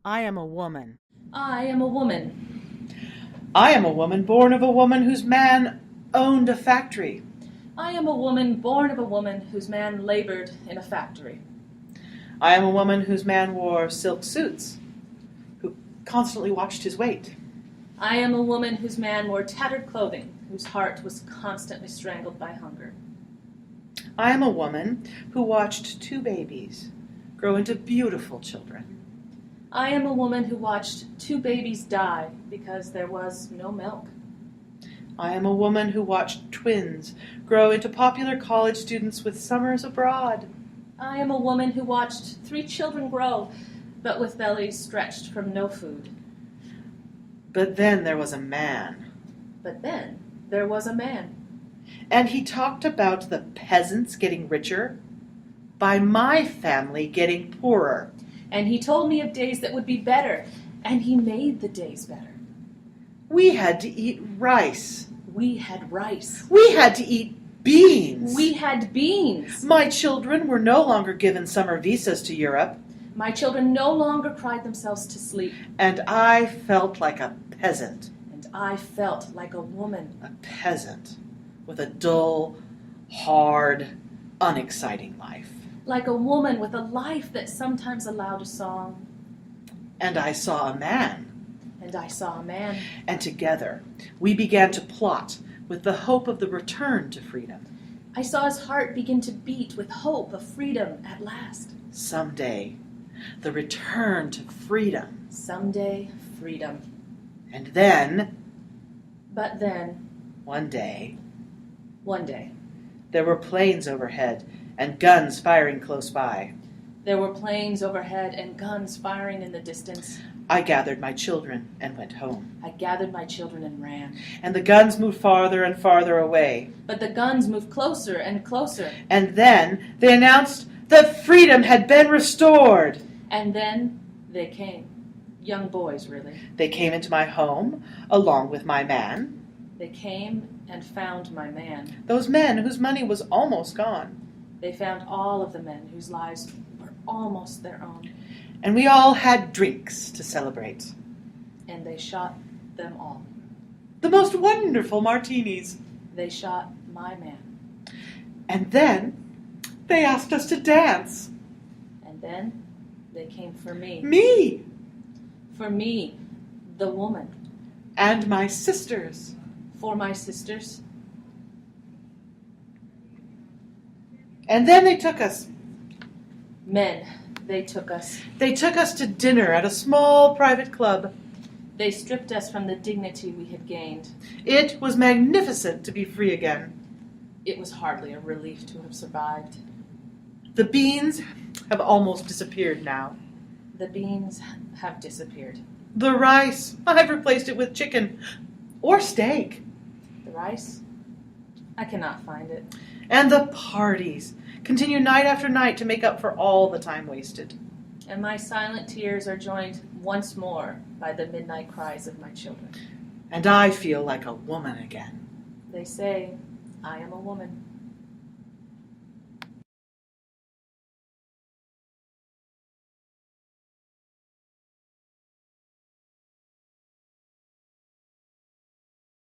I am a woman. I am a woman. I am a woman born of a woman whose man owned a factory. I am a woman born of a woman whose man labored in a factory. I am a woman whose man wore silk suits, who constantly watched his weight. I am a woman whose man wore tattered clothing, whose heart was constantly strangled by hunger. I am a woman who watched two babies grow into beautiful children. I am a woman who watched two babies die because there was no milk. I am a woman who watched twins grow into popular college students with summers abroad. I am a woman who watched 3 children grow, but with bellies stretched from no food. But then there was a man. But then there was a man. And he talked about the peasants getting richer by my family getting poorer. And he told me of days that would be better, and he made the days better. We had to eat rice. We had rice. We had to eat beans. We had beans. My children were no longer given summer visas to Europe. My children no longer cried themselves to sleep. And I felt like a peasant. And I felt like a woman. A peasant with a dull, hard, unexciting life. Like a woman with a life that sometimes allowed a song. And I saw a man. And I saw a man. And together we began to plot with the hope of the return to freedom. I saw his heart begin to beat with hope of freedom at last. Someday, the return to freedom. Someday, freedom. And then, But then, one day, there were planes overhead and guns firing close by. There were planes overhead and guns firing in the distance. I gathered my children and went home. I gathered my children and ran. And the guns moved farther and farther away. But the guns moved closer and closer. And then they announced that freedom had been restored. And then they came. Young boys, really. They came into my home along with my man. They came and found my man. Those men whose money was almost gone. They found all of the men whose lives were almost their own. And we all had drinks to celebrate. And they shot them all. The most wonderful martinis. They shot my man. And then they asked us to dance. And then they came for me. Me! For me, the woman. And my sisters. For my sisters. And then they took us. Men, they took us. They took us to dinner at a small private club. They stripped us from the dignity we had gained. It was magnificent to be free again. It was hardly a relief to have survived. The beans have almost disappeared now. The beans have disappeared. The rice, I've replaced it with chicken or steak. The rice? I cannot find it. And the parties continue night after night to make up for all the time wasted. And my silent tears are joined once more by the midnight cries of my children. And I feel like a woman again. They say, I am a woman.